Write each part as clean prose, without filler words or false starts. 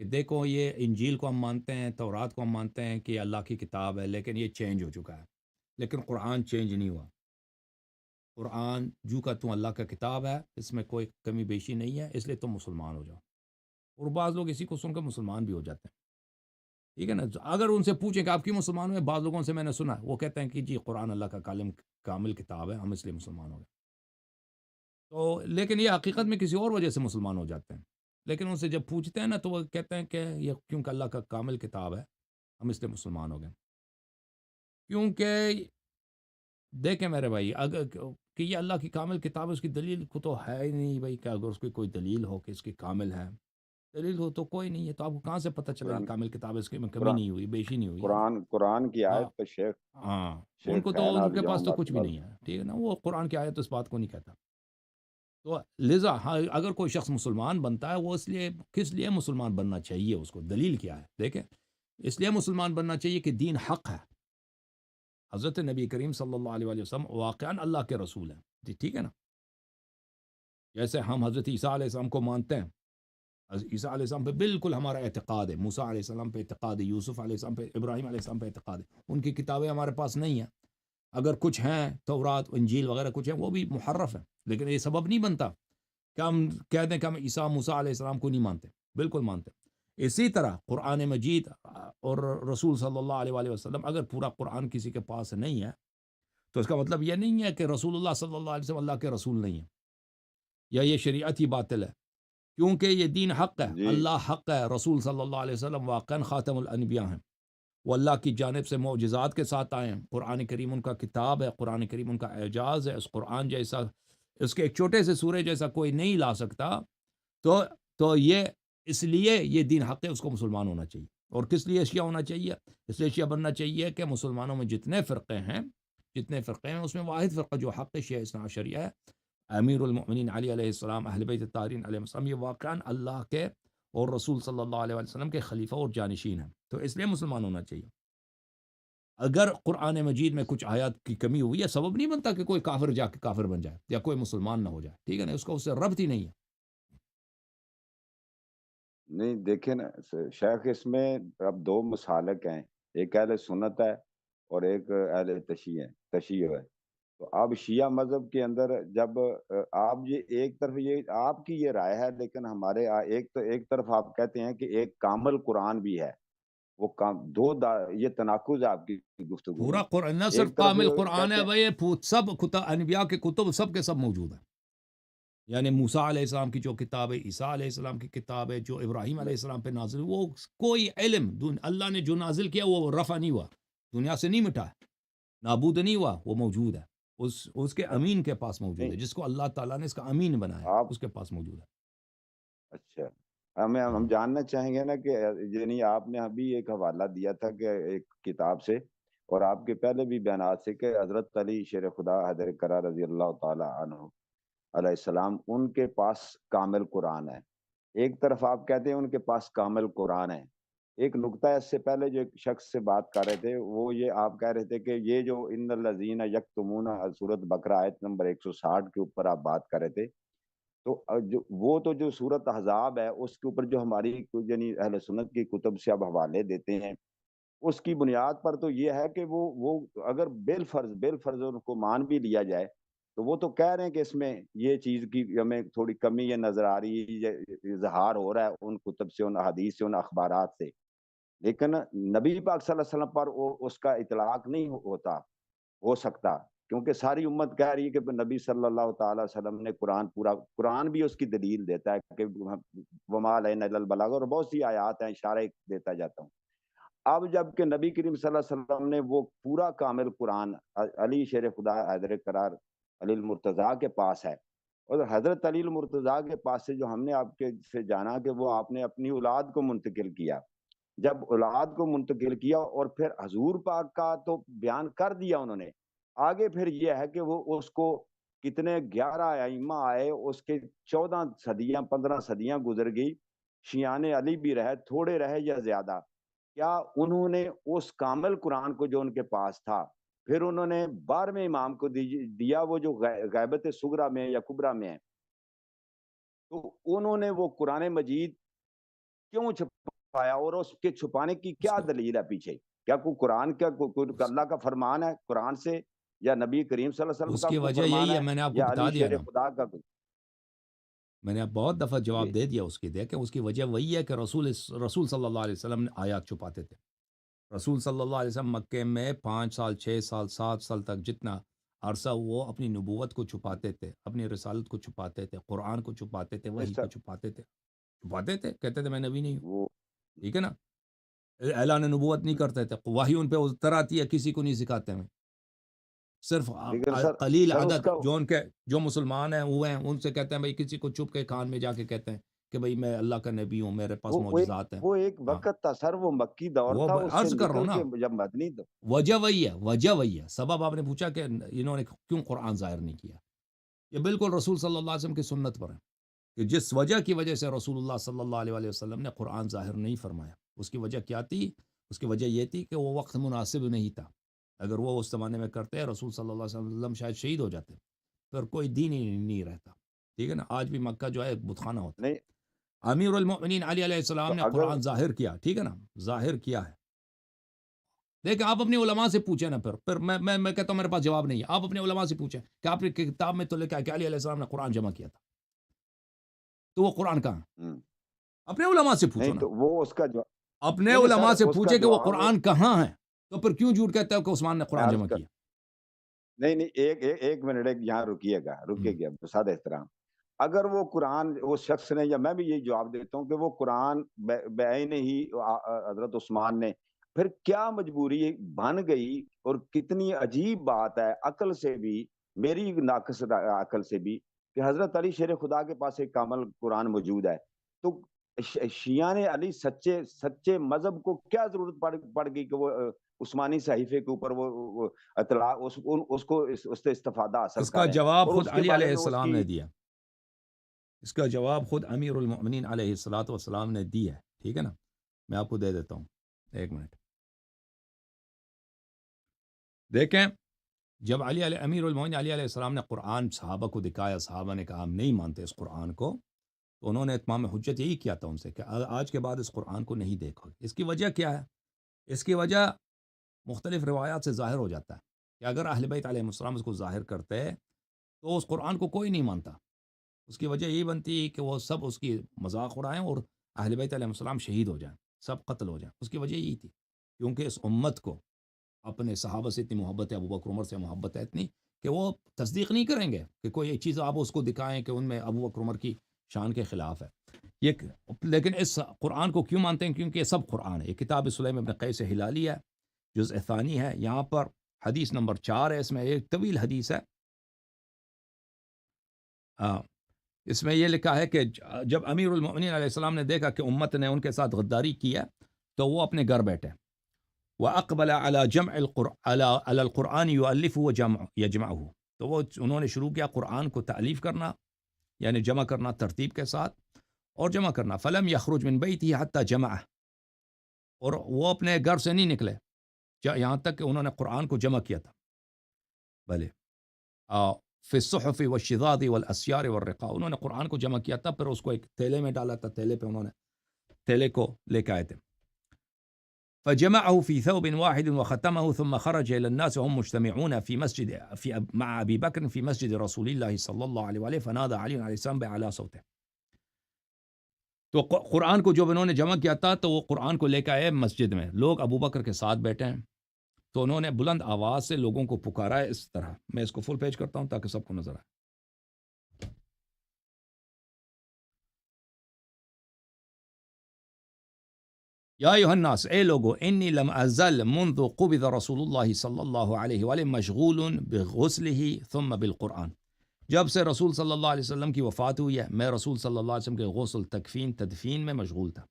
کہ دیکھو یہ انجیل کو ہم مانتے ہیں، تورات کو ہم مانتے ہیں کہ یہ اللہ کی کتاب ہے، لیکن یہ چینج ہو چکا ہے، لیکن قرآن چینج نہیں ہوا۔ قرآن جو کا تم اللہ کا کتاب ہے، اس میں کوئی کمی بیشی نہیں ہے، اس لیے تم مسلمان ہو جاؤ۔ اور بعض لوگ اسی کو سن کر مسلمان بھی ہو جاتے ہیں، ٹھیک ہے نا؟ اگر ان سے پوچھیں کہ آپ کیوں مسلمان ہوئے، بعض لوگوں سے میں نے سنا وہ کہتے ہیں کہ جی قرآن اللہ کا کامل کتاب ہے، ہم اس لیے مسلمان ہو گئے۔ تو لیکن یہ حقیقت میں کسی اور وجہ سے مسلمان ہو جاتے ہیں، لیکن ان سے جب پوچھتے ہیں نا تو وہ کہتے ہیں کہ یہ کیونکہ اللہ کا کامل کتاب ہے، ہم اس لیے مسلمان ہو گئے۔ کیونکہ دیکھیں میرے بھائی، اگر کہ یہ اللہ کی کامل کتاب ہے، اس کی دلیل کو تو ہے ہی نہیں بھائی، کہ اگر اس کی کوئی دلیل ہو کہ اس کی کامل ہے، دلیل ہو تو کوئی نہیں ہے، تو آپ کو کہاں سے پتہ چلے کہ قرآن کامل کتاب ہے، اس کی میں کمی قرآن نہیں ہوئی، بیشی نہیں ہوئی ہے؟ قرآن کی ہاں، آیت پہ شیخ ہاں، ان شیخ کو تو ہے نا، ان ابھی کے جو پاس ہم تو آپ کچھ کی بھی بات نہیں ہے، ٹھیک ہے نا؟ وہ قرآن کی آیت اس بات کو نہیں کہتا۔ تو لذا ہاں، اگر کوئی شخص مسلمان بنتا ہے، وہ اس لیے کس لیے مسلمان بننا چاہیے، اس کو دلیل کیا ہے؟ دیکھیں، اس لیے مسلمان بننا چاہیے کہ دین حق ہے، حضرت نبی کریم صلی اللہ علیہ وسلم واقعاً اللہ کے رسول ہیں، جی ٹھیک ہے نا؟ جیسے ہم حضرت عیسیٰ علیہ السلام کو مانتے ہیں، حضرت عیسیٰ علیہ السلام پہ بالکل ہمارا اعتقاد ہے، موسیٰ علیہ السلام پہ اعتقاد ہے، یوسف علیہ السلام پہ، ابراہیم علیہ السلام پہ اعتقاد ہے، ان کی کتابیں ہمارے پاس نہیں ہیں، اگر کچھ ہیں تورات انجیل وغیرہ کچھ ہیں وہ بھی محرف ہیں، لیکن یہ سبب نہیں بنتا کہ ہم کہہ دیں کہ ہم عیسیٰ موسیٰ علیہ السلام کو نہیں مانتے، بالکل مانتے۔ اسی طرح قرآن مجید اور رسول صلی اللہ علیہ وآلہ وسلم، اگر پورا قرآن کسی کے پاس نہیں ہے تو اس کا مطلب یہ نہیں ہے کہ رسول اللہ صلی اللہ علیہ وسلم اللہ کے رسول نہیں ہیں، یا یہ شریعت ہی باطل ہے، کیونکہ یہ دین حق ہے، جی اللہ حق ہے، رسول صلی اللہ علیہ وسلم واقعاً خاتم الانبیاء ہیں، وہ اللہ کی جانب سے معجزات کے ساتھ آئے ہیں، قرآن کریم ان کا کتاب ہے، قرآن کریم ان کا اعجاز ہے، اس قرآن جیسا، اس کے ایک چھوٹے سے سورے جیسا کوئی نہیں لا سکتا، تو یہ اس لیے یہ دین حق ہے، اس کو مسلمان ہونا چاہیے۔ اور کس لیے شیعہ ہونا چاہیے؟ اس لیے شیعہ بننا چاہیے کہ مسلمانوں میں جتنے فرقے ہیں، اس میں واحد فرقہ جو حق شیعہ اثنا عشریہ ہے، امیر المؤمنین علی علیہ السلام، اہل بیت الطاہرین علیہ السلام، یہ واقعاً اللہ کے اور رسول صلی اللہ علیہ وسلم کے خلیفہ اور جانشین ہیں، تو اس لیے مسلمان ہونا چاہیے۔ اگر قرآن مجید میں کچھ آیات کی کمی ہوئی ہے، سبب نہیں بنتا کہ کوئی کافر جا کے کافر بن جائے یا کوئی مسلمان نہ ہو جائے، ٹھیک ہے نا؟ اس کا اس سے ربط ہی نہیں ہے۔ نہیں دیکھیں نا شیخ، اس میں اب دو مسالک ہیں، ایک اہل سنت ہے اور ایک اہل تشیع ہے۔ تو اب شیعہ مذہب کے اندر جب آپ یہ ایک طرف یہ آپ کی یہ رائے ہے، لیکن ہمارے ایک طرف آپ کہتے ہیں کہ ایک کامل قرآن بھی ہے، وہ یہ تناقض ہے آپ کی گفتگو پورا میں۔ قرآن نہ صرف ایک طرف کامل یہ قرآن کہتے ہے ہیں بھائی، یہ سب انبیاء کے کتب سب کے سب موجود ہیں، یعنی موسیٰ علیہ السلام کی جو کتاب ہے، عیسیٰ علیہ السلام کی کتاب ہے، جو ابراہیم علیہ السلام پہ نازل، وہ کوئی علم اللہ نے جو نازل کیا وہ رفع نہیں ہوا، دنیا سے نہیں مٹا، نابود نہیں ہوا، وہ موجود ہے، اس کے امین کے پاس موجود نہیں ہے، جس کو اللہ تعالیٰ نے اس کا امین بنایا آپ اس کے پاس موجود ہے۔ اچھا، ہم ہاں، جاننا چاہیں گے نا کہ یعنی آپ نے ابھی ایک حوالہ دیا تھا کہ ایک کتاب سے، اور آپ کے پہلے بھی بیانات سے، کہ حضرت علی شیر خدا حیدر کرار رضی اللہ تعالی عنہ علیہ السلام ان کے پاس کامل قرآن ہے۔ ایک طرف آپ کہتے ہیں ان کے پاس کامل قرآن ہے، ایک نقطہ اس سے پہلے جو ایک شخص سے بات کر رہے تھے، وہ یہ آپ کہہ رہے تھے کہ یہ جو ان الذین یکتمون، سورۃ بقرہ آیت نمبر 160 کے اوپر آپ بات کر رہے تھے، تو جو سورت احزاب ہے اس کے اوپر جو ہماری یعنی اہل سنت کی کتب سے اب حوالے دیتے ہیں، اس کی بنیاد پر تو یہ ہے کہ وہ اگر بالفرض ان کو مان بھی لیا جائے، تو وہ تو کہہ رہے ہیں کہ اس میں یہ چیز کی ہمیں تھوڑی کمی یہ نظر آ رہی ہے، یہ اظہار ہو رہا ہے ان کتب سے، ان حدیث سے، ان اخبارات سے، لیکن نبی پاک صلی اللہ علیہ وسلم پر اس کا اطلاق نہیں ہو سکتا، کیونکہ ساری امت کہہ رہی ہے کہ نبی صلی اللہ تعالی وسلم نے قرآن بھی اس کی دلیل دیتا ہے کہ وما علینا الا البلاغ، اور بہت سی آیات ہیں، اشارے دیتا جاتا ہوں۔ اب جب کہ نبی کریم صلی اللہ علیہ وسلم نے وہ پورا کامل قرآن علی شیر خدا حیدر قرار علی المرتضیٰ کے پاس ہے، اور حضرت علی المرتضیٰ کے پاس سے جو ہم نے آپ کے سے جانا کہ وہ آپ نے اپنی اولاد کو منتقل کیا، جب اولاد کو منتقل کیا اور پھر حضور پاک کا تو بیان کر دیا انہوں نے، آگے پھر یہ ہے کہ وہ اس کو کتنے 11 ائمہ آئے، اس کے 14 صدیاں 15 صدیاں گزر گئی، شیعان علی بھی رہے، تھوڑے رہے یا زیادہ، کیا انہوں نے اس کامل قرآن کو جو ان کے پاس تھا پھر انہوں نے 12ویں امام کو دیا، وہ جو غیبت صغریٰ میں یا کبریٰ میں ہے، تو انہوں نے وہ قرآن مجید کیوں چھپایا اور اس کے چھپانے کی کیا دلیل ہے پیچھے؟ کیا کوئی قرآن کوئی اللہ کا فرمان ہے قرآن سے، یا نبی کریم صلی اللہ علیہ وسلم اس کا کی کوئی وجہ فرمان یہی ہے، ہے، میں نے آپ کو یا بتا علی دیا شیر نا، خدا کا کوئی؟ میں نے اب بہت دفعہ جی جواب دے دیا اس کی، دیکھیں اس کی وجہ وہی ہے کہ رسول صلی اللہ علیہ وسلم نے آیات چھپاتے تھے۔ رسول صلی اللہ علیہ وسلم مکے میں 5 سال 6 سال 7 سال تک جتنا عرصہ وہ اپنی نبوت کو چھپاتے تھے، اپنی رسالت کو چھپاتے تھے، قرآن کو چھپاتے تھے، وحی اس کو چھپاتے تھے، کہتے تھے میں نبی نہیں ہوں، وہ ٹھیک ہے نا، اعلان نبوت نہیں کرتے تھے، وحی ان پہ اتر آتی ہے، کسی کو نہیں سکھاتے ہیں، صرف لیکن سر قلیل سر اس عدد کا جو مسلمان ہیں وہ ہیں، ان سے کہتے ہیں بھائی، کسی کو چھپ کے کان میں جا کے کہتے ہیں کہ بھائی میں اللہ کا نبی ہوں، میرے پاس معجزات ہیں۔ وہ ایک ہاں، وقت تھا سر، وہ مکی دور وہ تھا، اس سے عرض کر رہا ہوں نکل نا، کے جب مدنی وجہ وہی ہے، سبب آپ نے پوچھا کہ انہوں نے کیوں قرآن ظاہر نہیں کیا، یہ بالکل رسول صلی اللہ علیہ وسلم کی سنت پر ہے کہ جس وجہ کی وجہ سے رسول اللہ صلی اللہ علیہ وسلم نے قرآن ظاہر نہیں فرمایا، اس کی وجہ کیا تھی؟ اس کی وجہ یہ تھی کہ وہ وقت مناسب نہیں تھا، اگر وہ اس زمانے میں کرتے رسول صلی اللہ علیہ وسلم شاید شہید ہو جاتے، پھر کوئی دین ہی نہیں رہتا، ٹھیک ہے نا۔ آج بھی مکہ جو ہے ایک بت خانہ ہوتا نہیں، ہے۔ امیر المؤمنین علی علیہ السلام تو نے اگر قرآن ظاہر کیا، ٹھیک ہے نا، ظاہر کیا ہے، دیکھیں آپ اپنے علماء سے پوچھیں نا، پھر میں کہتا ہوں میرے پاس جواب نہیں ہے، آپ اپنے علماء سے پوچھیں کہ آپ نے کتاب میں تو لکھا ہے کہ علی علیہ السلام نے قرآن جمع کیا تھا، تو وہ قرآن کہاں ہے؟ ہم، اپنے علماء سے پوچھو نہیں نا، تو وہ اس کا جو اپنے نہیں نہیں سر علماء سے اس کا پوچھے کہ وہ جواب قرآن کہاں ہے، تو پھر کیوں جھوٹ کہتے ہو کہ عثمان نے میں قرآن عرض جمع کر کیا؟ نہیں نہیں ایک منٹ، یہاں رکیے گا بساد احترام۔ اگر وہ قرآن وہ شخص نے، یا میں بھی یہی جواب دیتا ہوں کہ وہ قرآن بعین ہی حضرت عثمان نے، پھر کیا مجبوری بن گئی؟ اور کتنی عجیب بات ہے عقل سے بھی، میری ناقص عقل سے بھی، کہ حضرت علی شیر خدا کے پاس ایک کامل قرآن موجود ہے، تو شیعہ نے علی سچے مذہب کو کیا ضرورت پڑ گئی کہ وہ عثمانی صحیفے کے اوپر وہ اطلاع اس سے استفادہ حاصل اس کا کریں، جواب اور خود اس کے علی بارے علیہ میں اس السلام کی نے دیا، اس کا جواب خود امیر المؤمنین علیہ الصلوۃ والسلام نے دی ہے، ٹھیک ہے نا، میں آپ کو دے دیتا ہوں، ایک منٹ دیکھیں۔ جب امیر المومنین علی علیہ السلام نے قرآن صحابہ کو دکھایا، صحابہ نے کہا ہم نہیں مانتے اس قرآن کو، تو انہوں نے اتمام حجت یہی کیا تھا ان سے کہ آج کے بعد اس قرآن کو نہیں دیکھو۔ اس کی وجہ کیا ہے؟ اس کی وجہ مختلف روایات سے ظاہر ہو جاتا ہے کہ اگر اہل بیت علیہ السلام اس کو ظاہر کرتے تو اس قرآن کو کوئی نہیں مانتا، اس کی وجہ یہی بنتی کہ وہ سب اس کی مذاق اڑائیں اور اہل بیت علیہ السلام شہید ہو جائیں، سب قتل ہو جائیں، اس کی وجہ یہی تھی، کیونکہ اس امت کو اپنے صحابہ سے اتنی محبت ہے، ابو بکر عمر سے محبت ہے اتنی کہ وہ تصدیق نہیں کریں گے کہ کوئی ایک چیز آپ اس کو دکھائیں کہ ان میں ابو بکر عمر کی شان کے خلاف ہے یہ۔ لیکن اس قرآن کو کیوں مانتے ہیں؟ کیونکہ یہ سب قرآن ہے، یہ کتاب سلیم ابن قیس ہلالی ہے، جزء ثانی ہے، یہاں پر حدیث نمبر 4 ہے، اس میں ایک طویل حدیث ہے، اس میں یہ لکھا ہے کہ جب امیر المؤمنین علیہ السلام نے دیکھا کہ امت نے ان کے ساتھ غداری کی ہے تو وہ اپنے گھر بیٹھے، وَأَقْبَلَ عَلَى جَمْعِ عَلَى الْقُرْآنِ يُؤَلِّفُهُ وَيَجْمَعُهُ، تو وہ انہوں نے شروع کیا قرآن کو تألیف کرنا، یعنی جمع کرنا ترتیب کے ساتھ اور جمع کرنا، فَلَمْ يَخْرُجْ مِنْ بَيْتِهِ حَتَّى جَمَعَهُ، اور وہ اپنے گھر سے نہیں نکلے یہاں تک کہ انہوں نے قرآن کو جمع کیا تھا، بھلے فی الصحف والشذاذ والاسیار والرقاء، انہوں نے قرآن کو جمع کیا تھا، پھر اس کو ایک تھیلے میں ڈالا تھا، تھیلے پہ انہوں نے تھیلے کو لے کے آئے تھے، فجمعه في ثوب واحد وختمه ثم خرج إلى الناس وهم مجتمعون مع أبي بكر في مسجد رسول الله صلى الله عليه وآله فنادى علي عليه السلام بأعلى صوته، تو قرآن کو جب انہوں نے جمع کیا تھا تو وہ قرآن کو لے کے آئے مسجد میں، لوگ ابو بکر کے ساتھ بیٹھے ہیں، تو انہوں نے بلند آواز سے لوگوں کو پکارا ہے اس طرح، میں اس کو فل پیج کرتا ہوں تاکہ سب کو نظر آئے۔ یا ایھا الناس، اے لوگو، انی لم ازل منذ قبض رسول اللہ صلی اللہ علیہ وآلہ مشغول بغسلہ ثم بالقرآن، جب سے رسول صلی اللہ علیہ وسلم کی وفات ہوئی ہے میں رسول صلی اللہ علیہ وسلم کے غسل، تکفین، تدفین میں مشغول تھا،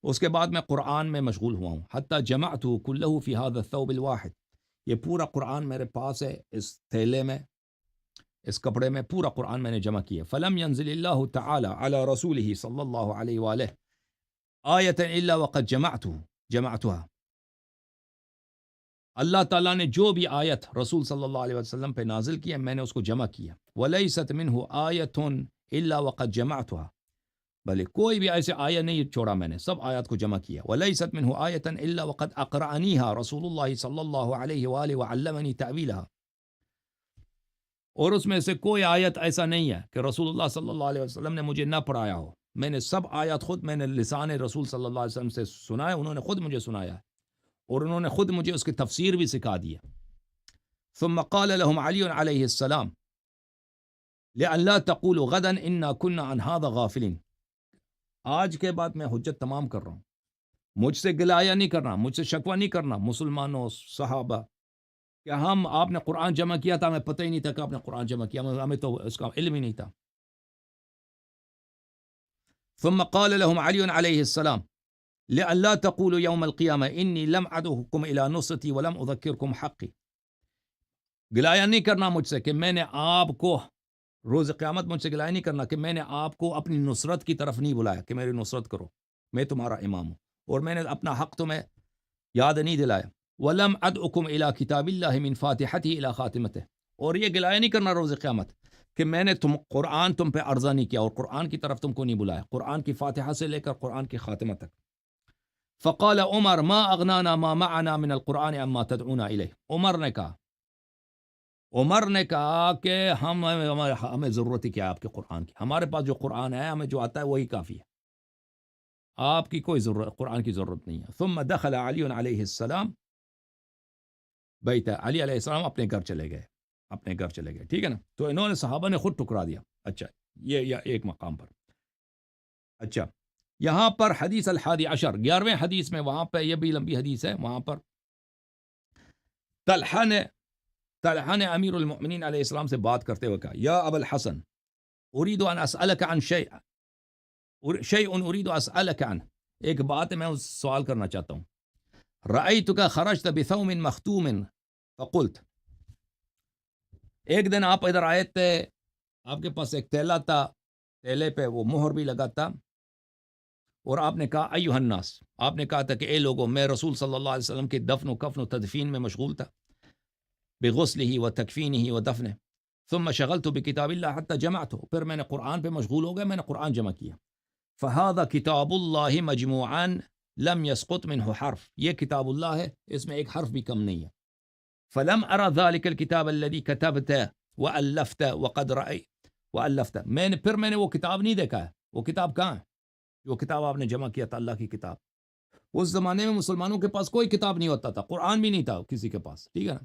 اس کے بعد میں قرآن میں مشغول ہوا ہوں، حتی جمعتہ کلہ فی هذا الثوب الواحد، یہ پورا قرآن میرے پاس ہے، اس تھیلے میں، اس کپڑے میں پورا قرآن میں نے جمع کیا، فلم ینزل اللہ تعالی علی رسولہ صلی اللہ علیہ وآلہ آیت الا وقد جمعتها، اللہ تعالیٰ نے جو بھی آیت رسول صلی اللہ علیہ وسلم پہ نازل کی ہے میں نے اس کو جمع کیا، ولیست منہ آیت الا وقد جمعتها، بھلے کوئی بھی ایسے آیت نہیں چھوڑا میں نے، سب آیات کو جمع کیا. وَلَيْسَتْ مِنْهُ آیَةً إِلَّا وَقَدْ أَقْرَأَنِيهَا رسول اللہ صلی اللہ علیہ وآلہ وعلمنی تأویلها. اور اس میں سے کوئی آیت ایسا نہیں ہے کہ رسول اللہ صلی اللہ علیہ وسلم نے مجھے نہ پڑھایا ہو. میں نے سب آیات خود میں نے لسان رسول صلی اللہ علیہ وسلم سے سنا ہے، انہوں نے خود مجھے سنایا ہے اور انہوں نے خود مجھے اس کی تفسیر بھی سکھا دی ہے. ثم قال لهم علی علیہ السلام لأن لا تقولوا غدا انا كنا عن هذا غافلين. آج کے بعد میں حجت تمام کر رہا ہوں، مجھ سے گلایہ نہیں کرنا، مجھ سے شکوہ نہیں کرنا مسلمانوں صحابہ کہ آپ نے قرآن جمع کیا تھا، ہمیں پتہ ہی نہیں تھا کہ آپ نے قرآن جمع کیا، ہمیں تو اس کا علم ہی نہیں تھا. ثم قال لهم علی علیہ السلام لأن لا تقولوا يوم القيامة إني لم أدعوكم إلى نصرتي ولم أذكركم حقي. گلایہ نہیں کرنا مجھ سے کہ میں نے آپ کو روز قیامت مجھ سے گلایہ نہیں کرنا کہ میں نے آپ کو اپنی نصرت کی طرف نہیں بلایا کہ میری نصرت کرو، میں تمہارا امام ہوں اور میں نے اپنا حق تمہیں یاد نہیں دلایا. وَلَمْ أَدْعُكُمْ إِلَىٰ كِتَابِ اللَّهِ مِنْ فَاتِحَتِهِ إِلَىٰ خَاتِمَتِهِ. اور یہ گلایہ نہیں کرنا روز قیامت کہ میں نے قرآن تم پہ عرضہ نہیں کیا اور قرآن کی طرف تم کو نہیں بلایا، قرآن کی فاتحہ سے لے کر قرآن کی خاتمہ تک. فقال عمر ما اغنانا ما معنا من القرآن اما تدعونا الیہ. عمر نے کہا کہ ہمیں ضرورت ہی کیا ہے آپ کے قرآن کی، ہمارے پاس جو قرآن ہے ہمیں جو آتا ہے وہی کافی ہے، آپ کی کوئی ضرورت قرآن کی ضرورت نہیں ہے. ثم دخل علی علیہ السلام بیت. علی علیہ السلام اپنے گھر چلے گئے، ٹھیک ہے نا. تو انہوں نے صحابہ نے خود ٹکرا دیا. اچھا یہ ایک مقام پر. اچھا یہاں پر حدیث الحادی عشر 11ویں حدیث میں، وہاں پہ یہ بھی لمبی حدیث ہے، وہاں پر طلحہ نے امیر المؤمنین علیہ السلام سے بات کرتے ہوئے کہا یا ابا الحسن اريد ان اسالك عن شيء اريد اسالك عنه. ایک بات میں سوال کرنا چاہتا ہوں. رأيتك خرجت بثوم مختوم فقلت. ایک دن آپ ادھر آئے تھے، آپ کے پاس ایک تیلا تھا، تیلے پہ وہ مہر بھی لگا تھا، اور آپ نے کہا ایھا الناس، آپ نے کہا تھا کہ اے لوگوں، میں رسول صلی اللہ علیہ وسلم کے دفن و کفن و تدفین میں مشغول تھا، بغسلہ و تکفینہ و دفنہ. ثم شغلت بکتاب اللہ حتی جمعتہ، پھر میں نے قرآن پہ مشغول ہو گیا، میں نے قرآن جمع کیا. فہذا کتاب اللہ مجموعا لم يسقط منہ حرف. یہ کتاب اللہ ہے، اس میں ایک حرف بھی کم نہیں ہے. فلم ارى ذلك الكتاب الذي كتبت والفت وقد رأيت والفت. میں نے وہ کتاب نہیں دیکھا ہے. وہ کتاب کہاں ہے؟ جو کتاب آپ نے جمع کیا تھا، اللہ کی کتاب. اس زمانے میں مسلمانوں کے پاس کوئی کتاب نہیں ہوتا تھا، قرآن بھی نہیں تھا کسی کے پاس، ٹھیک ہے نا.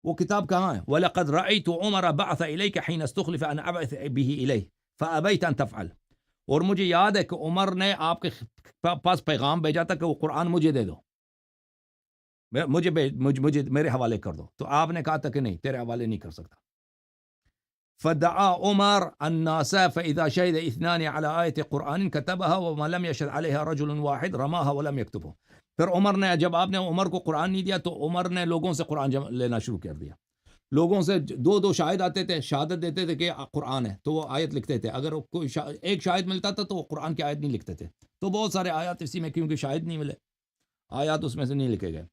وہ کتاب کہاں ہے؟ وَلَقَدْ رَأَيْتُ عُمَرَ بَعْثَ إِلَيْكَ حِينَ اسْتُخْلِفَ أَنْ أَبْعَثَ بِهِ إِلَيْهِ فَأَبَيْتَ أَنْ تَفْعَلَ. اور مجھے یاد ہے کہ عمر نے آپ کے پاس پیغام بھیجا تھا کہ وہ قرآن مجھے دے دو، مجھے میرے حوالے کر دو، تو آپ نے کہا تھا کہ نہیں، تیرے حوالے نہیں کر سکتا. فدعا عمر الناس فإذا شهد اثنان على آية قرآن كتبها وما لم يشهد عليها رجل واحد رماها ولم يكتبه. پھر عمر نے، جب آپ نے عمر کو قرآن نہیں دیا تو عمر نے لوگوں سے قرآن لینا شروع کر دیا. لوگوں سے دو شاہد آتے تھے، شہادت دیتے تھے کہ قرآن ہے، تو وہ آیت لکھتے تھے. اگر کوئی ایک شاہد ملتا تھا تو وہ قرآن کی آیت نہیں لکھتے تھے. تو بہت سارے آیات اسی میں، کیونکہ شاہد نہیں ملے، آیات اس میں سے نہیں لکھے گئے.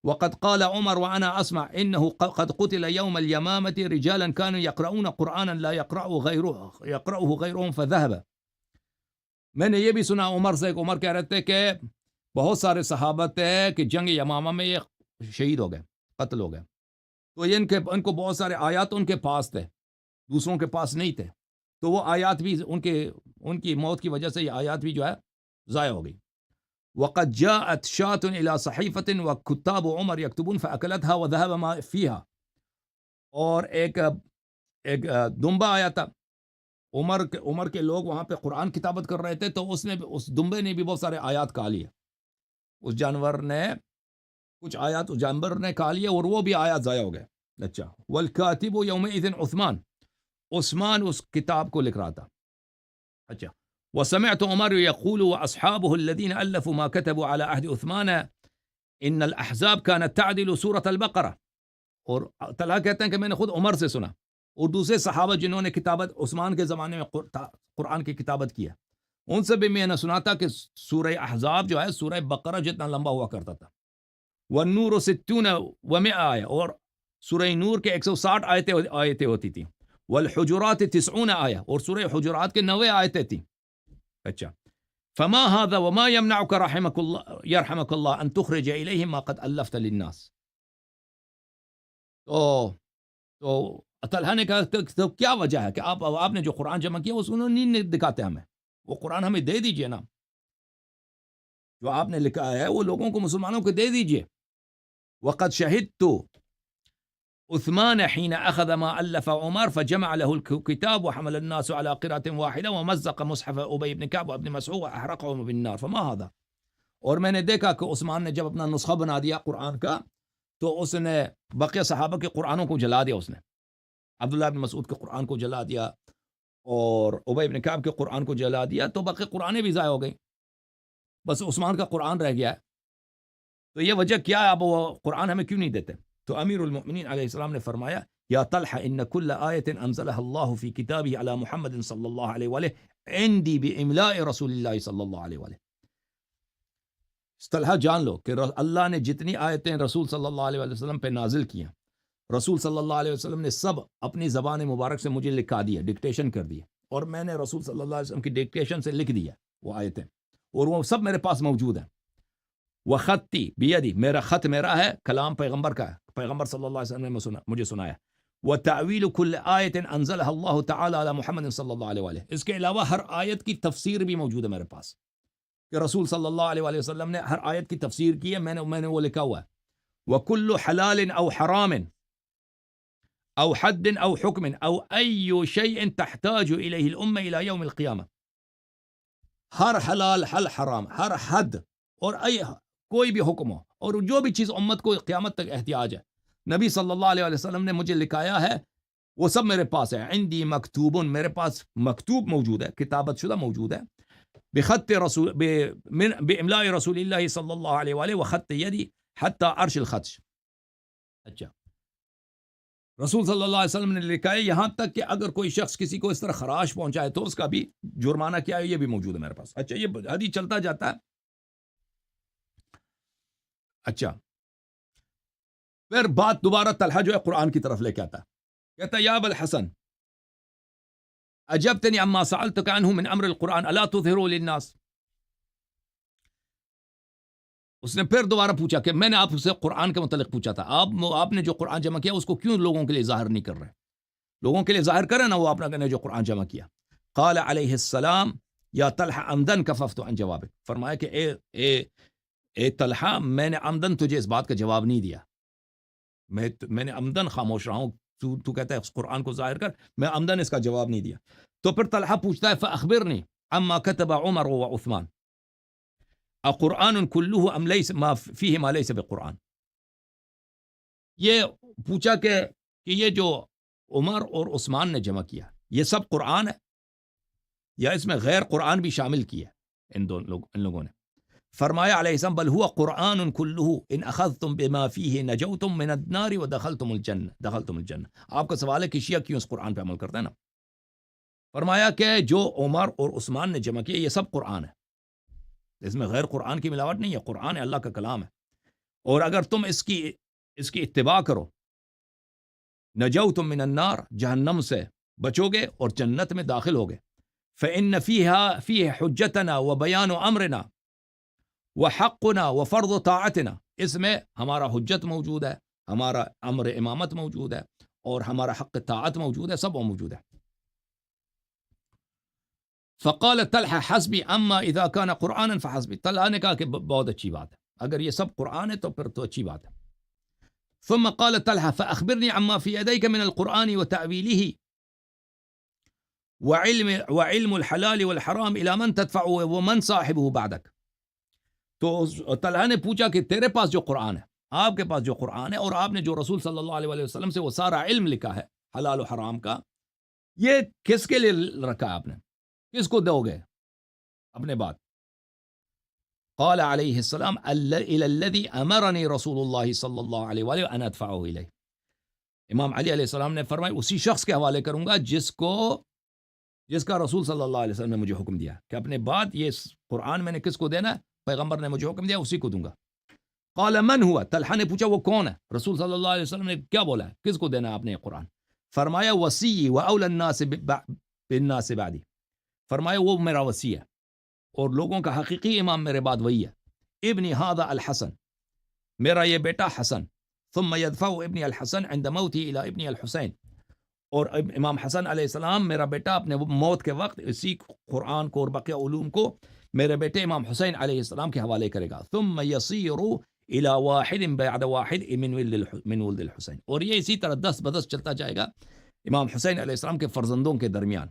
وقد قال عمر وانا اسمع انه قد قتل يوم اليمامة رجالا كانوا يقرؤون قرانا لا يقرأه غيرهم فذهب. میں نے یہ بھی سنا عمر سے، عمر کہہ رہے تھے کہ بہت سارے صحابہ تھے کہ جنگ یمامہ میں یہ شہید ہو گئے، قتل ہو گئے. تو ان کو بہت سارے آیات ان کے پاس تھے، دوسروں کے پاس نہیں تھے. تو وہ آیات بھی ان کی موت کی وجہ سے یہ آیات بھی جو ہے ضائع ہو گئی. وقد جاءت شاة إلى صحيفة وكتاب عمر يكتبون فأكلتها وذهب ما فيها. اور ایک دمبا آیا تھا، عمر کے لوگ وہاں پہ قرآن کتابت کر رہے تھے، تو اس دمبے نے بھی بہت سارے آیات کھا لیے. اس جانور نے کچھ آیات اس جانور نے کھا لیے اور وہ بھی آیات ضائع ہو گئے. اچھا والکاتب یومئذ عثمان اس کتاب کو لکھ رہا تھا. اچھا وسمعت عمر يقول واصحابه الذين الفوا ما كتبوا على عهد عثمان ان الاحزاب كانت تعدل سورة البقرة. اور طلحہ کہتے ہیں کہ میں نے خود عمر سے سنا اور دوسرے صحابہ جنہوں نے کتابت عثمان کے زمانے میں قرآن کی کتابت کی ہے، ان سے بھی میں نے سنا تھا کہ سورہ احزاب جو ہے سورہ بقرہ جتنا لمبا ہوا کرتا تھا. والنور 60 و100 آیہ، اور سورہ نور کے 160 آیتیں ہوتی تھیں. والحجرات 90 آیہ، اور سورہ حجرات کے 90 آیتیں تھیں. اچھا فما هذا وما يمنعك رحمك الله يرحمك الله ان تخرج اليهم ما قد الفت للناس. تو طلحہ نے کہا تو کیا وجہ ہے کہ آپ نے جو قرآن جمع کیا اس کو نہیں دکھاتے ہمیں، وہ قرآن ہمیں دے دیجئے نا، جو آپ نے لکھا ہے وہ لوگوں کو مسلمانوں کو دے دیجئے. وقد شهدت عثمان حين أخذ ما ألف عمر فجمع له الكتاب وحمل الناس على قراءة واحدة ومزق مصحف أبي بن كعب وابن مسعود وأحرقهم بالنار فما هذا. اور میں نے دیکھا کہ عثمان نے جب اپنا نسخہ بنا دیا قرآن کا تو اس نے بقیہ صحابہ کے قرآنوں کو جلا دیا، اس نے عبداللہ بن مسعود کے قرآن کو جلا دیا اور ابی بن کعب کے قرآن کو جلا دیا، تو باقی قرآنیں بھی ضائع ہو گئیں، بس عثمان کا قرآن رہ گیا ہے. تو یہ وجہ کیا ہے، اب وہ قرآن ہمیں کیوں نہیں دیتے؟ تو امیر المؤمنین علیہ السلام نے فرمایا یا طلحہ ان کل آیت انزلها اللہ فی کتابہ علی محمد صلی اللہ علیہ وآلہ عندی باملاء رسول اللہ صلی اللہ علیہ وآلہ. طلحہ جان لو کہ اللہ نے جتنی آیتیں رسول صلی اللہ علیہ وسلم پہ نازل کی ہیں، رسول صلی اللہ علیہ وسلم نے سب اپنی زبان مبارک سے مجھے لکھا دیا، ڈکٹیشن کر دی، اور میں نے رسول صلی اللہ علیہ وسلم کی ڈکٹیشن سے لکھ دیا وہ آیتیں، اور وہ سب میرے پاس موجود ہیں. وخطی بیدی، میرا خط میرا ہے، کلام پیغمبر کا ہے، پیغمبر صلی اللہ علیہ وسلم نے مجھے سنایا. وتعویل کل آیت انزلها اللہ تعالی علی محمد صلی اللہ علیہ وآلہ، اس کے علاوہ ہر آیت کی تفسیر بھی موجود ہے میرے پاس، کہ رسول صلی اللہ علیہ وآلہ وسلم نے ہر آیت کی تفسیر کی ہے، میں نے وہ لکھا ہوا ہے. وکل حلال او حرام او حد او حکم او ای شیء تحتاج الیہ الامہ الی یوم القیامہ، ہر حلال، ہر حرام، ہر حد اور کوئی بھی حکم ہو اور جو بھی چیز امت کو قیامت تک احتیاج ہے، نبی صلی اللہ علیہ وسلم نے مجھے لکھایا ہے، وہ سب میرے پاس ہے. عندی مکتوب، میرے پاس مکتوب موجود ہے، کتابت شدہ موجود ہے، بخط رسول باملاء رسول اللہ صلی اللہ علیہ وآلہ وخط یدی حتی عرش الخطش. اچھا رسول صلی اللہ علیہ وسلم نے لکھا ہے یہاں تک کہ اگر کوئی شخص کسی کو اس طرح خراش پہنچائے تو اس کا بھی جرمانہ کیا ہے، یہ بھی موجود ہے میرے پاس. اچھا یہ حدیث چلتا جاتا ہے. اچھا پھر بات دوبارہ طلحہ جو ہے قرآن کی طرف لے کے آتا ہے، کہتا یا ابا الحسن اجبتنی عما سألتک عنہ من امر القرآن الا تظہروا للناس. اس نے پھر دوبارہ پوچھا کہ میں نے آپ سے قرآن کے متعلق پوچھا تھا، آپ نے جو قرآن جمع کیا اس کو کیوں لوگوں کے لیے ظاہر نہیں کر رہے؟ لوگوں کے لیے ظاہر کرے نا وہ آپ نے جو قرآن جمع کیا. قال علیہ السلام یا طلحہ عمدن کففت عن جوابک، فرمایا کہ اے طلحہ میں نے عمدن تجھے اس بات کا جواب نہیں دیا، میں نے عمدن خاموش رہا ہوں، تو کہتا ہے اس قرآن کو ظاہر کر، میں عمدن اس کا جواب نہیں دیا. تو پھر طلحہ پوچھتا ہے فاخبرنی عما كتب عمر وعثمان اقرآن کلہ ام لیس ما فیہ ما لیس بقرآن. یہ پوچھا کہ یہ جو عمر اور عثمان نے جمع کیا یہ سب قرآن ہے یا اس میں غیر قرآن بھی شامل کیا ان لوگوں نے؟ فرمایا علیہ السلام بل هو قرآن کلہ ان اخذتم بما فیہ نجوتم من النار ودخلتم الجنہ. آپ کا سوال ہے کہ شیعہ کیوں اس قرآن پہ عمل کرتا ہے نا؟ فرمایا کہ جو عمر اور عثمان نے جمع کیا یہ سب قرآن ہے، اس میں غیر قرآن کی ملاوٹ نہیں ہے، قرآن ہے، اللہ کا کلام ہے، اور اگر تم اس کی اتباع کرو نجوتم من النار، جہنم سے بچو گے اور جنت میں داخل ہوگے. فإن فیہ حجتنا وبیان امرنا وحقنا وفرض طاعتنا، اس میں ہمارا حجت موجود ہے، ہمارا امر امامت موجود ہے اور ہمارا حق طاعت موجود ہے، سب موجود ہے. فقال طلحہ حسبی اما اذا كان قرآنا فحسبی. طلحہ نے کہا کہ بہت اچھی بات ہے، اگر یہ سب قرآن ہے تو پھر تو اچھی بات ہے. ثم قال طلحہ فاخبرنی عما فی یدیک من القرآن وتأویلہ وعلم الحلال والحرام الى من تدفع ومن صاحبه بعدک. تو طلحہ نے پوچھا کہ تیرے پاس جو قرآن ہے، آپ کے پاس جو قرآن ہے، اور آپ نے جو رسول صلی اللہ علیہ وسلم سے وہ سارا علم لکھا ہے حلال و حرام کا، یہ کس کے لیے رکھا آپ نے، کس کو دو گے اپنے بات؟ قال علیہ السلام الی الذی امرنی رسول اللہ صلی اللہ علیہ وآلہ ان ادفعه الیہ. امام علی علیہ السلام نے فرمایا اسی شخص کے حوالے کروں گا جس کا رسول صلی اللہ علیہ وسلم نے مجھے حکم دیا کہ اپنے بات یہ قرآن میں نے کس کو دینا ہے، پیغمبر نے مجھے حکم دیا اسی کو دوں گا. قال من ہوا، طلحہ نے پوچھا وہ کون ہے؟ رسول صلی اللہ علیہ وسلم نے کیا بولا ہے، کس کو دینا ہے آپ نے یہ قرآن؟ فرمایا وصی و اولی الناس بالناس بعدی، فرمایا وہ میرا وصی ہے اور لوگوں کا حقیقی امام میرے بعد وہی ہے، ابنی ھذا الحسن، میرا یہ بیٹا حسن، ثم يدفع ابنی الحسن عند موتی الى ابنی الحسین، اور امام حسن علیہ السلام میرا بیٹا اپنے موت کے وقت اسی قرآن کو اور بقیہ علوم کو میرے بیٹے امام حسین علیہ السلام کے حوالے کرے گا، ثم يصير الى واحد بعد واحد من ولد الحسین، اور یہ اسی طرح دست بدست چلتا جائے گا امام حسین علیہ السلام کے فرزندوں کے درمیان،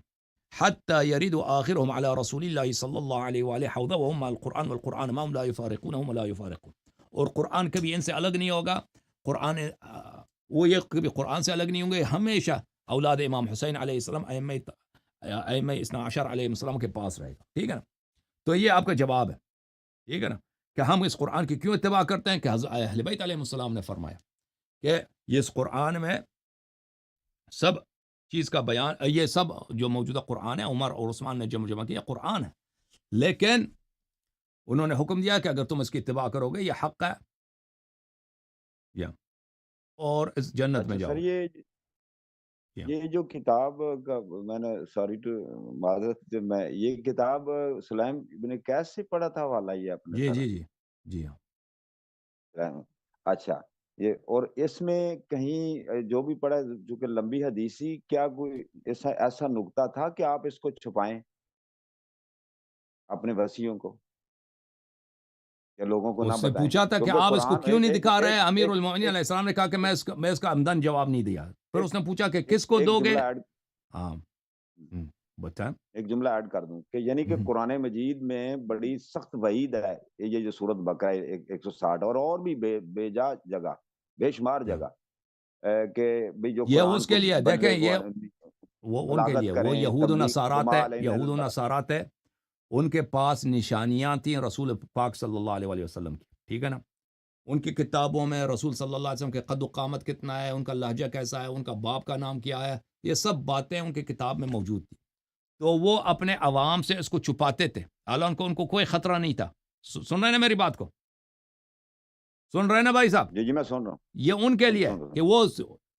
حتى يرد آخرهم على رسول الله صلی اللہ علیہ وآلہ حوضہ وهم مع القرآن والقرآن معهم لا يفارقونهم ولا يفارقون، اور قرآن کبھی ان سے الگ نہیں ہوگا، قرآن وہ یہ کبھی قرآن سے الگ نہیں ہوں گے، ہمیشہ اولاد امام حسین علیہ السلام ائمہ اثنا عشر علیہ السلام کے پاس رہے گا، ٹھیک ہے نا؟ تو یہ آپ کا جواب ہے، ٹھیک ہے نا، کہ ہم اس قرآن کی کیوں اتباع کرتے ہیں، کہ حضرت اہل بیت علیہ السلام نے فرمایا کہ اس قرآن میں سب چیز کا بیان، یہ سب جو موجودہ قرآن ہے عمر اور عثمان نے جمع کیا قرآن ہے، لیکن انہوں نے حکم دیا کہ اگر تم اس کی اتباع کرو گے یہ حق ہے یا اور اس جنت میں اچھا جاؤ سر، گے۔ یا یہ جو کتاب کا میں نے سوری ٹو معذرت سے، میں یہ کتاب سلیم ابن قیس سے پڑھا تھا حوالہ یہ اپنے جی سر؟ جی جی جی ہاں، اچھا، یہ اور اس میں کہیں جو بھی پڑھا جو کہ لمبی حدیثی، کیا کوئی ایسا نقطہ تھا کہ آپ اس کو چھپائیں اپنے وصیوں کو یا لوگوں کو نہ اس نے بتائیں؟ پوچھا تھا کہ کیونکہ آپ اس کو قرآن کیوں نہیں ایک دکھا رہے، ایک امیر ایک المومنین ایک علیہ السلام نے کہا کہ میں اس کا عمدن جواب نہیں دیا، پھر ایک اس نے پوچھا کہ کس کو ایک دو گے؟ جملہ ایڈ ہاں بتائیں۔ ایک جملہ ایڈ کر دوں کہ یعنی کہ قرآن مجید میں بڑی سخت وعید ہے، یہ جو سورت بقرہ 160 اور بھی بے جا جگہ، بے شمار جگہ، کہ بھی جو یہ قرآن اس کے کو لیے دیکھیں، بدلے کو یہ وہ ان کے لیے، بلاغت وہ کریں، یہود و تبلیغ نصارات ہے، وما علینا الا یہود و البلاغ۔ نصارات ہے، ان کے پاس نشانیاں تھیں رسول پاک صلی اللہ علیہ وسلم کی، ٹھیک ہے نا؟ ان کی کتابوں میں رسول صلی اللہ علیہ وسلم کے قد و قامت کتنا ہے، ان کا لہجہ کیسا ہے، ان کا باپ کا نام کیا ہے، یہ سب باتیں ان کی کتاب میں موجود تھی، تو وہ اپنے عوام سے اس کو چھپاتے تھے، حالانکہ ان کو کوئی خطرہ نہیں تھا۔ سن رہے ہیں نا میری بات کو؟ سن رہے ہیں نا بھائی صاحب؟ جی جی میں سن رہا ہوں، یہ ان کے لیے سن رہا کہ وہ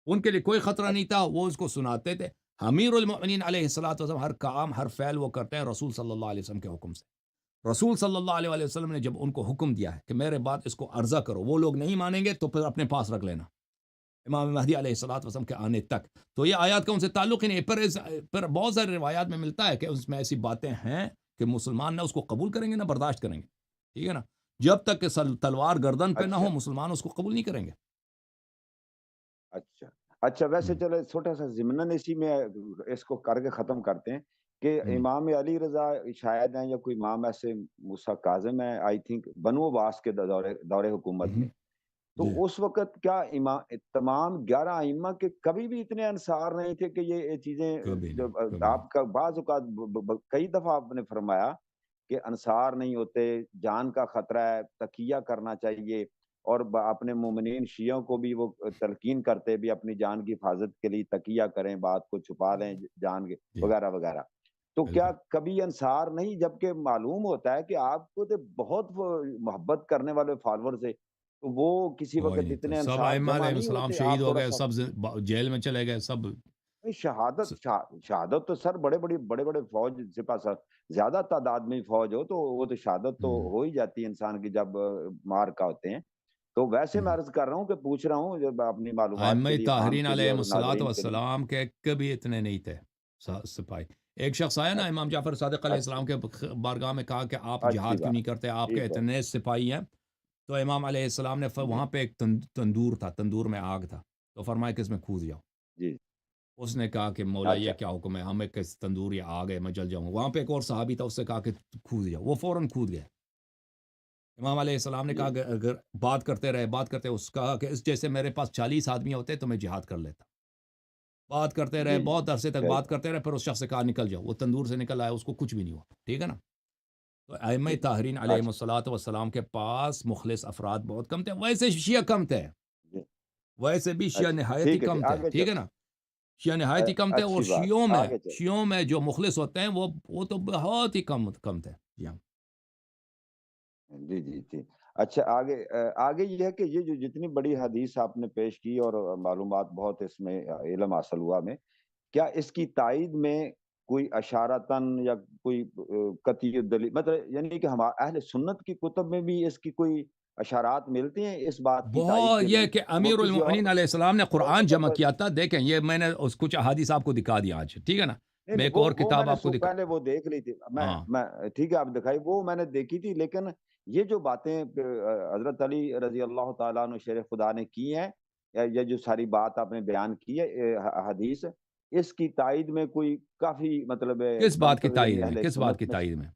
ان کے لیے کوئی خطرہ نہیں تھا، وہ اس کو سناتے تھے۔ امیر المؤمنین علیہ الصلوۃ والسلام ہر کام ہر فعل وہ کرتے ہیں رسول صلی اللہ علیہ وسلم کے حکم سے۔ رسول صلی اللہ علیہ وسلم نے جب ان کو حکم دیا ہے کہ میرے بعد اس کو عرضہ کرو، وہ لوگ نہیں مانیں گے تو پھر اپنے پاس رکھ لینا امام مہدی علیہ الصلوۃ والسلام کے آنے تک۔ تو یہ آیات کا ان سے تعلق ہی نہیں ہے، پر بہت ساری روایات میں ملتا ہے کہ اس میں ایسی باتیں ہیں کہ مسلمان نہ اس کو قبول کریں گے نہ برداشت کریں گے، ٹھیک ہے نا؟ جب تک کہ تلوار گردن پہ نہ اچھا ہو مسلمان اس کو قبول نہیں کریں گے۔ اچھا اچھا، ویسے ہم، چلو چھوٹا سا ضمناً اسی میں اس کو کر کے ختم کرتے ہیں کہ ہم، امام علی رضا شاید ہیں یا کوئی امام ایسے موسیٰ کاظم ہے، آئی تھنک بنو عباس کے دور حکومت ہم، میں، تو جی اس وقت کیا تمام 11 ائمہ کے کبھی بھی اتنے انصار نہیں تھے کہ یہ چیزیں کبھی نہیں، جب کبھی نہیں۔ آپ کا بعض اوقات کئی دفعہ آپ نے فرمایا کہ انصار نہیں ہوتے، جان کا خطرہ ہے، تقیہ کرنا چاہیے، اور اپنے مومنین شیعوں کو بھی وہ تلقین کرتے بھی اپنی جان کی حفاظت کے لیے تقیہ کریں، بات کو چھپا لیں جان کے جی وغیرہ وغیرہ۔ تو کیا بالکل، کبھی انصار نہیں، جبکہ معلوم ہوتا ہے کہ آپ کو تو بہت محبت کرنے والے فالوور سے، تو وہ کسی کوئی وقت نہیں تھا، اتنے سب انصار ائمہ جمع علیہ نہیں السلام ہوتے؟ شہید آپ ہو تھوڑا گئے، سا سب جیل میں چلے گئے، سب نہیں، شہادت تو سر بڑے بڑے فوج سپاہ سر زیادہ تعداد میں فوج ہو تو وہ تو شہادت تو ہو ہی جاتی ہے انسان کی جب مار کا ہوتے ہیں۔ تو ویسے میں عرض کر رہا ہوں کہ پوچھ رہا ہوں جب اپنی معلومات ائمہ کے لیے، فہم طاہرین کے لیے علیہ اور الصلوۃ ناظرین کے لیے۔ والسلام کے کبھی اتنے نہیں تھے سپاہی۔ ایک شخص آیا نا امام اچھا جعفر صادق علیہ اچھی السلام کے بارگاہ میں، کہا کہ آپ اچھی جہاد کیوں بات، نہیں کرتے، آپ کے ٹھیک ہے اتنے سپاہی ہیں؟ تو امام علیہ السلام نے جی وہاں پہ ایک تندور تھا، تندور میں آگ تھا، تو فرمایا کہ اس میں کھود جاؤ۔ جی اس نے کہا کہ مولا یہ اچھا کیا حکم ہے، ہمیں کس تندور یا آگ ہے، میں جل جاؤں گا۔ وہاں پہ ایک اور صحابی تھا، اس سے کہا کہ کھود جاؤ، وہ فوراً کھود گئے۔ امام علیہ السلام نے جی کہا کہ اگر بات کرتے رہے بات کرتے، اس کہا کہ اس جیسے میرے پاس 40 آدمی ہوتے تو میں جہاد کر لیتا۔ بات کرتے رہے، جی جی بہت عرصے تک صحیح بات کرتے رہے، پھر اس شخص سے کہا نکل جاؤ، وہ تندور سے نکل آیا، اس کو کچھ بھی نہیں ہوا، ٹھیک ہے نا؟ تو ائمہ جی طاہرین علیہ اچھا الصلوۃ والسلام کے پاس مخلص افراد بہت کم تھے، ویسے شیعہ کم تھے، جی ویسے بھی شیعہ اچھا نہایت ہی ٹھیک ہے جی، کم تھے، آگے ٹھیک ہے نا؟ شیعہ نہایت ہی کم تھے، اور اچھی بات، آگے چل شیعوں میں جو مخلص ہوتے ہیں وہ تو بہت ہی کم تھے، جی ہاں۔ جی جی جی اچھا آگے آگے یہ ہے کہ یہ جو جتنی بڑی حدیث آپ نے پیش کی اور معلومات بہت اس میں علم حاصل ہوا میں، کیا اس کی تائید میں کوئی اشارتاً یا کوئی قطعی دلیل، مطلب یعنی کہ اہل سنت کی کتب میں بھی اس کی کوئی اشارات ملتے ہیں اس بات کی تائید بہت کے یہ لیے؟ کہ وہ امیر کسی المؤمنین علیہ السلام نے اور قرآن کتب جمع پر کیا تھا. دیکھیں یہ میں نے اس کچھ احادیث آپ کو دکھا دیا آج, ٹھیک ہے نا. نہیں میں نہیں، ایک اور وہ میں کتاب نے آپ کو دکھا. پہلے وہ دیکھ لی تھی، ہاں میں ٹھیک ہے آپ دکھائی، وہ میں نے دیکھی تھی، لیکن یہ جو باتیں حضرت علی رضی اللہ تعالیٰ عنہ شیر خدا نے کی ہیں، یہ جو ساری بات آپ نے بیان کی ہے حدیث، اس کی تائید میں کوئی کافی مطلب کس بات کی تائید یعنی میں, اہل کس بات کی سنت میں، تائید میں؟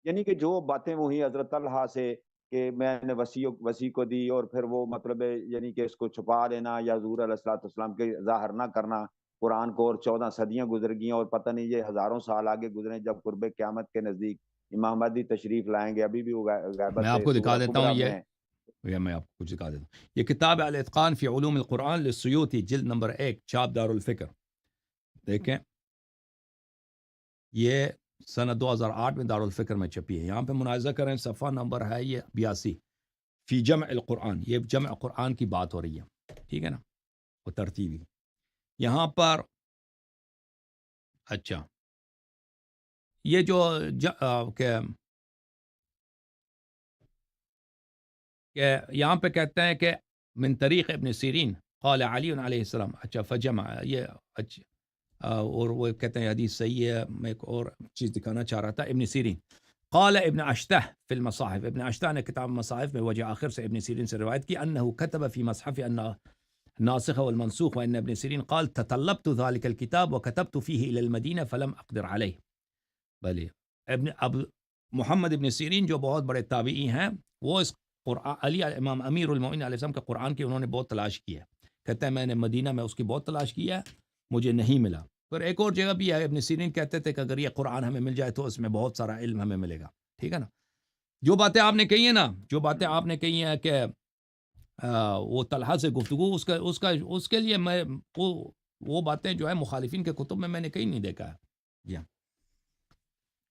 یعنی کہ جو باتیں وہی حضرت طلحہ سے کہ میں نے وسیع کو دی، اور پھر وہ مطلب یعنی کہ اس کو چھپا لینا یا حضور علیہ الصلوۃ والسلام کے ظاہر نہ کرنا قرآن کو، اور 14 صدیاں گزر گئیں اور پتہ نہیں یہ ہزاروں سال آگے گزرے، جب قرب قیامت کے نزدیک امام مہدی تشریف لائیں گے، ابھی بھی وہ میں غیبت آپ کو دکھا سورہ دیتا ہوں کبریٰ میں میں آپ کو کچھ دکھا دیتا ہوں. یہ کتاب ہے الاتقان فی علوم القرآن للسیوطی, جلد نمبر 1, چھاپ دار الفکر. دیکھیں یہ سنہ 2008 میں دارالفکر میں چھپی ہے. یہاں پہ مناظرہ کریں, صفحہ نمبر ہے یہ 82, فی جمع القرآن. یہ جمع قرآن کی بات ہو رہی ہے, ٹھیک ہے نا, وہ ترتیبی. یہاں پر اچھا یہ جو کہ یہاں پہ کہتے ہیں کہ من طریق ابن سیرین قال علی علیہ السلام. اچھا فجمع یہ اچھا اور وہ کہتے ہیں حدیث صحیح ہے. میں ایک اور چیز دکھانا چاہ رہا تھا. ابن سیرین قال ابن اشتہ فی المصاحف, ابن اشتہ نے کتاب مصاحف میں وجہ آخر سے ابن سیرین سے روایت کی انه كتب في مصحف ان الناسخ والمنسوخ, وان ابن سیرین قال تطلبت ذلك الكتاب وكتبت فيه الى المدینہ فلم اقدر عليه. بھلے اب محمد ابن سیرین جو بہت بڑے تابعی ہیں, وہ اس قرآن علی امام امیر المؤمنین علیہ السلام کا قرآن کی انہوں نے بہت تلاش کی ہے. کہتے ہیں میں نے مدینہ میں اس کی بہت تلاش کی ہے, مجھے نہیں ملا. پھر ایک اور جگہ بھی ہے, ابن سیرین کہتے تھے کہ اگر یہ قرآن ہمیں مل جائے تو اس میں بہت سارا علم ہمیں ملے گا. ٹھیک ہے نا. جو باتیں آپ نے کہی ہیں نا, جو باتیں آپ نے کہی ہیں کہ وہ طلحہ سے گفتگو, اس کے لیے میں وہ باتیں جو ہے مخالفین کے کتب میں نے کہیں نہیں دیکھا ہے. جی ہاں,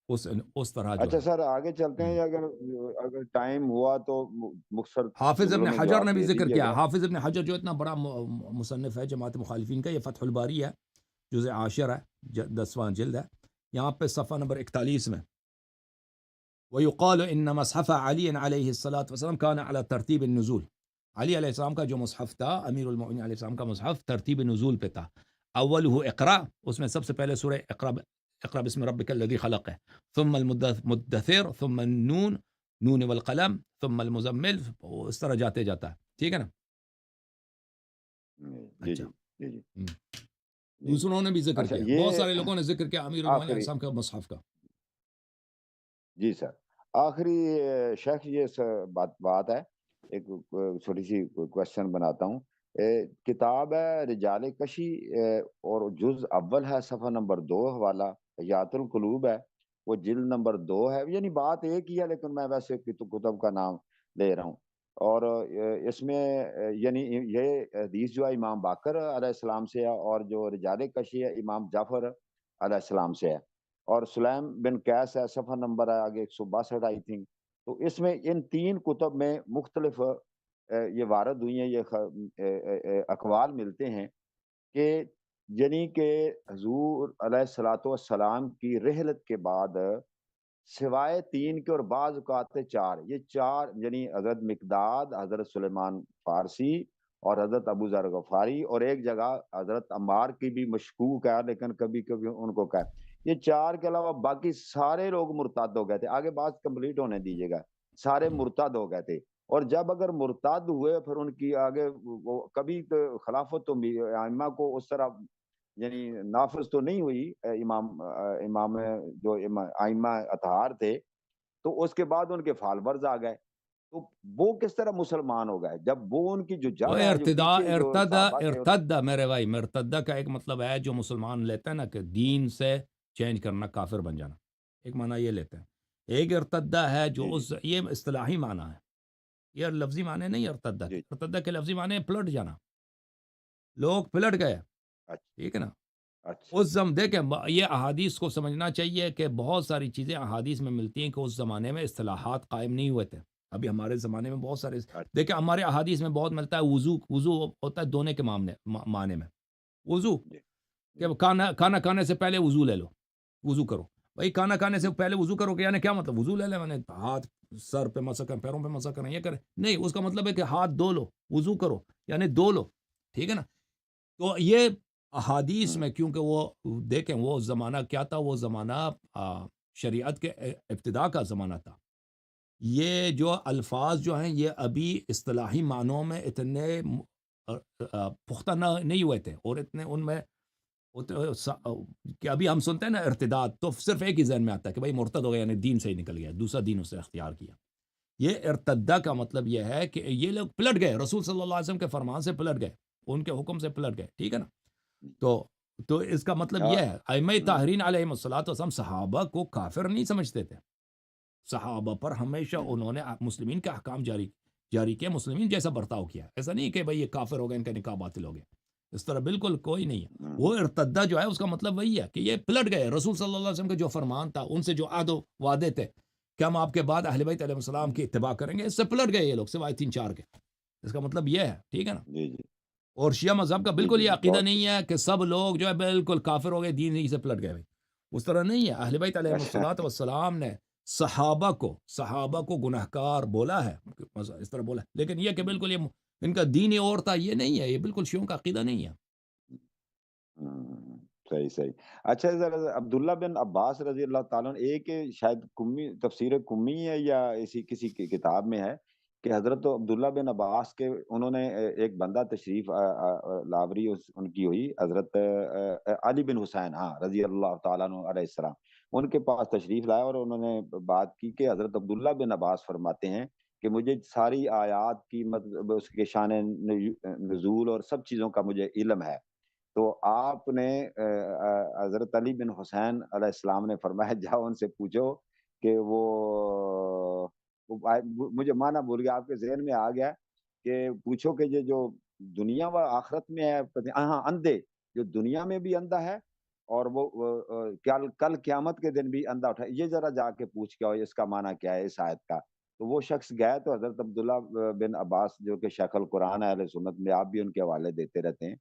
اس طرح جو اچھا ہے. سر آگے چلتے ہیں، یا اگر ٹائم ہوا تو مختصر حافظ جملوں ابن میں حجر نے جواب بھی دے ذکر دیجیے کیا. گا. حافظ ابن حجر جو اتنا بڑا مصنف ہے جماعت مخالفین کا, یہ فتح الباری ہے, جزء 10 ہے, 10واں جلد ہے. یہاں پہ صفحہ نمبر 41 میں وَيُقَالُ إِنَّ مَصْحَفَ عَلِيٍّ عَلَيْهِ الصَّلَاةُ وَالسَّلَامُ كَانَ عَلَى ترتیب النزول. علی علیہ السلام کا جو مصحف تھا, امیر المؤمنین علیہ السلام کا مصحف ترتیب نزول پہ تھا. اولہ اقرا, اس میں سب سے پہلے سورہ اقرا بسم ربک الذی خلق ہے, ثم المدثر, ثم النون, نون والقلم, ثم المزمل, اس طرح جاتے جاتا ہے. ٹھیک ہے نا. جی اچھا جی جی جی جی. دوسروں نے بھی ذکر اچھا کیا, بہت یہ سارے لوگوں نے ذکر کیا امیر المؤمنین علیہ آخری، السلام کا مصحف کا. جی سر آخری شیخ یہ بات ہے، ایک چھوٹی سی کوشچن بناتا ہوں. کتاب ہے رجال کشی اور جز اول ہے، صفحہ نمبر 2 حوالہ حیات القلوب ہے، وہ جلد نمبر 2 ہے. یعنی بات ایک ہی ہے لیکن میں ویسے کتب کا نام لے رہا ہوں. اور اس میں یعنی یہ حدیث جو ہے امام باقر علیہ السلام سے ہے، اور جو رجال کشی ہے امام جعفر علیہ السلام سے ہے، اور سلیم بن قیس ہے، صفحہ نمبر ہے آگے 162 آئی تھنک. تو اس میں ان 3 کتب میں مختلف یہ وارد ہوئی ہیں، یہ اقوال ملتے ہیں کہ یعنی کہ حضور علیہ الصلوۃ والسلام کی رحلت کے بعد سوائے 3 کے اور بعض اوقات 4، یہ 4 یعنی حضرت مقداد، حضرت سلیمان فارسی اور حضرت ابو ذر غفاری، اور ایک جگہ حضرت عمار کی بھی مشکوک ہے لیکن کبھی کبھی ان کو کہ یہ 4 کے علاوہ باقی سارے لوگ مرتد ہو گئے تھے. آگے بات کمپلیٹ ہونے دیجیے گا. سارے مرتد ہو گئے تھے، اور جب اگر مرتد ہوئے پھر ان کی آگے وہ کبھی تو خلافت تو ائمہ کو اس طرح یعنی نافذ تو نہیں ہوئی. امام جو ائمہ اطہار تھے تو اس کے بعد ان کے فالورز آ گئے، تو وہ کس طرح مسلمان ہو گئے جب وہ ان کی جو وہ جڑ ہے، جو پیچھے جو صحابہ کے ارتدہ میرے بھائی، مرتدہ کا ایک مطلب ہے جو مسلمان لیتا ہے نا کہ دین سے چینج کرنا، کافر بن جانا، ایک معنی یہ لیتے ہیں. ایک ارتدہ ہے جو جی جی یہ اصطلاحی معنی ہے، یہ لفظی معنی نہیں ارتدہ کے. جی ارتدہ کے لفظی معنی ہے پلٹ جانا، لوگ پلٹ گئے. اچھا ٹھیک ہے نا. اچھا اس دیکھیں یہ احادیث کو سمجھنا چاہیے کہ بہت ساری چیزیں احادیث میں ملتی ہیں کہ اس زمانے میں اصطلاحات قائم نہیں ہوئے تھے. ابھی ہمارے زمانے میں بہت سارے دیکھیں، ہمارے احادیث میں بہت ملتا ہے وضو ہوتا ہے دھونے کے معنی میں. وضو جی کہ کھانا کھانے سے پہلے وضو لے لو، وضو کرو. بھائی کھانا کھانے سے پہلے وضو کرو کہ یعنی کیا مطلب وضو لے لیں میں نے ہاتھ سر پہ مسا کریں پیروں پہ مسا کریں یہ کریں نہیں, اس کا مطلب ہے کہ ہاتھ دھو لو وضو کرو یعنی دھو لو, ٹھیک ہے نا. تو یہ احادیث میں کیونکہ وہ دیکھیں وہ زمانہ کیا تھا, وہ زمانہ شریعت کے ابتدا کا زمانہ تھا. یہ جو الفاظ جو ہیں یہ ابھی اصطلاحی معنوں میں اتنے پختہ نہیں ہوئے تھے, اور اتنے ان میں کہ ابھی ہم سنتے ہیں نا ارتداد تو صرف ایک ہی ذہن میں آتا ہے کہ بھائی مرتد ہو گیا یعنی دین سے ہی نکل گیا, دوسرا دین اسے اختیار کیا. یہ ارتدہ کا مطلب یہ ہے کہ یہ لوگ پلٹ گئے, رسول صلی اللہ علیہ وسلم کے فرمان سے پلٹ گئے, ان کے حکم سے پلٹ گئے, ٹھیک ہے نا. تو اس کا مطلب یہ ہے ائمہ طاہرین علیہم الصلوۃ والسلام صحابہ کو کافر نہیں سمجھتے تھے, صحابہ پر ہمیشہ انہوں نے مسلمین کے احکام جاری کیا, مسلمین جیسا برتاؤ کیا. ایسا نہیں کہ بھئی یہ کافر ہو گئے ان کا نکاح باطل ہو گیا, اس طرح بالکل کوئی نہیں ہے. وہ ارتدہ جو ہے اس کا مطلب وہی ہے کہ یہ پلٹ گئے, رسول صلی اللہ علیہ وسلم کے جو فرمان تھا ان سے جو عہد و وعدے تھے کہ ہم آپ کے بعد اہل بیت علیہ السلام کی اتباع کریں گے, اس سے پلٹ گئے یہ لوگ سوائے 3-4 کے. اس کا مطلب یہ ہے, ٹھیک ہے نا. جی جی. اور شیعہ مذہب کا بالکل یہ عقیدہ نہیں ہے کہ سب لوگ جو ہے بالکل کافر ہو گئے دین ہی سے پلٹ گئے, اس طرح نہیں ہے. اہل بیت علیہ الصلوۃ والسلام نے صحابہ کو گناہگار بولا ہے, اس طرح بولا, لیکن یہ کہ بالکل یہ ان کا دین اور تھا یہ نہیں ہے, یہ بالکل شیعوں کا عقیدہ نہیں ہے. صحیح. اچھا ذرا عبداللہ بن عباس رضی اللہ تعالیٰ ایک شاید تفسیر کمی ہے یا کسی کی کتاب میں ہے کہ حضرت عبداللہ بن عباس کے انہوں نے ایک بندہ تشریف لاوری ان کی ہوئی, حضرت علی بن حسین رضی اللہ تعالیٰ عنہ علیہ السلام, ان کے پاس تشریف لایا اور انہوں نے بات کی کہ حضرت عبداللہ بن عباس فرماتے ہیں کہ مجھے ساری آیات کی مطلب اس کے شان نزول اور سب چیزوں کا مجھے علم ہے. تو آپ نے حضرت علی بن حسین علیہ السلام نے فرمایا جاؤ ان سے پوچھو کہ وہ مجھے معنی بھول گیا, آپ کے ذہن میں آ گیا کہ پوچھو کہ یہ جو دنیا و آخرت میں ہے, اندھے جو دنیا میں بھی اندھا ہے اور وہ کل قیامت کے دن بھی اندھا اٹھا, یہ ذرا جا کے پوچھ کے اس کا معنی کیا ہے اس آیت کا. تو وہ شخص گئے تو حضرت عبداللہ بن عباس جو کہ شیخ القرآن ہے اہل سنت میں, آپ بھی ان کے حوالے دیتے رہتے ہیں,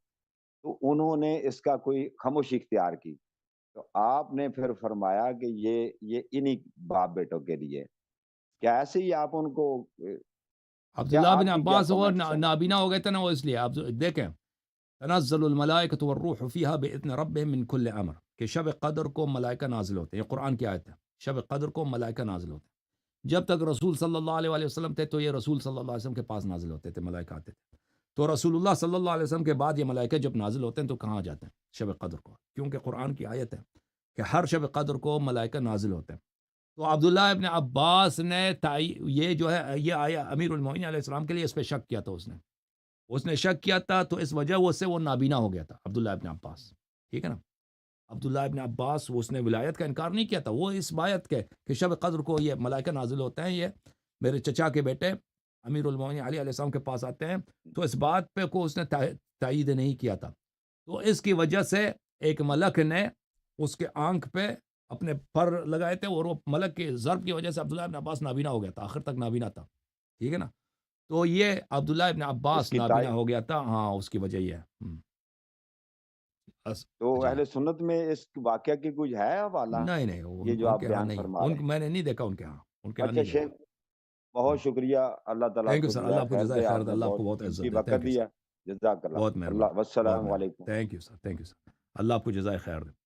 تو انہوں نے اس کا کوئی خاموشی اختیار کی. تو آپ نے پھر فرمایا کہ یہ انہی باپ بیٹوں کے لیے, کیا ایسے ہی آپ ان کو عبداللہ بن عباس وہ نابینا ہو گئے تھے نا, وہ اس لیے آپ دیکھیں تنزل الملائکۃ والروح فیہا باذن ربہم من کل امر, کہ شب قدر کو ملائکہ نازل ہوتے ہیں, یہ قرآن کی آیت ہے, شب قدر کو ملائکہ نازل ہوتے ہیں. جب تک رسول صلی اللہ علیہ وسلم تھے تو یہ رسول صلی اللہ علیہ وسلم کے پاس نازل ہوتے تھے, ملائکہ آتے تھے. تو رسول اللہ صلی اللہ علیہ وسلم کے بعد یہ ملائکہ جب نازل ہوتے ہیں تو کہاں جاتے ہیں؟ شب قدر کو, کیونکہ قرآن کی آیت ہے کہ ہر شب قدر کو ملائکہ نازل ہوتے ہیں. تو عبداللہ ابن عباس نے یہ جو ہے یہ آیا امیر المومنین علیہ السلام کے لیے اس پہ شک کیا تھا, اس نے شک کیا تھا, تو اس وجہ سے وہ نابینا ہو گیا تھا عبداللہ ابن عباس, ٹھیک ہے نا. عبداللہ ابن عباس اس نے ولایت کا انکار نہیں کیا تھا, وہ اس بات کے کہ شب قدر کو یہ ملائکہ نازل ہوتے ہیں, یہ میرے چچا کے بیٹے امیر المومنین علی علیہ السلام کے پاس آتے ہیں, تو اس بات پہ کو اس نے تائید نہیں کیا تھا. تو اس کی وجہ سے ایک ملک نے اس کے آنکھ پہ اپنے پر لگائے تھے, اور وہ ملک کے ضرب کی وجہ سے عبداللہ ابن عباس نابینا ہو گیا تھا, آخر تک نابینا تھا, ٹھیک ہے نا. تو یہ عبداللہ ابن عباس نابینا ہو گیا تھا, اس کی وجہ یہ ہے. تو اہل سنت میں اس واقعہ کی کچھ ہے حوالہ؟ نہیں یہ جو آپ بیان فرما رہے ہیں میں نے نہیں دیکھا ان کے ہاں. اچھا شیخ, بہت شکریہ, اللہ تعالیٰ تھینک یو سر, اللہ آپ کو جزائے خیر دے, اللہ آپ کو بہت عزت دے, وقت دیا, جزاک اللہ, بہت مہربانی, والسلام علیکم. تھینک یو سر, اللہ آپ کو جزائے خیر دے.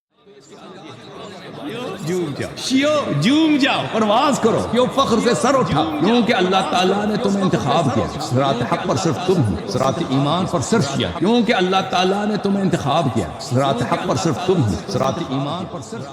جوم جاؤ پرواز کرو, کیوں فخر سے سر اٹھا, کیونکہ اللہ تعالیٰ نے تمہیں انتخاب کیا, صراط حق پر صرف تم ہو, صراط ایمان پر صرف کیا, کیونکہ اللہ تعالیٰ نے تمہیں انتخاب کیا, صراط حق پر صرف تم ہو, صراط ایمان پر صرف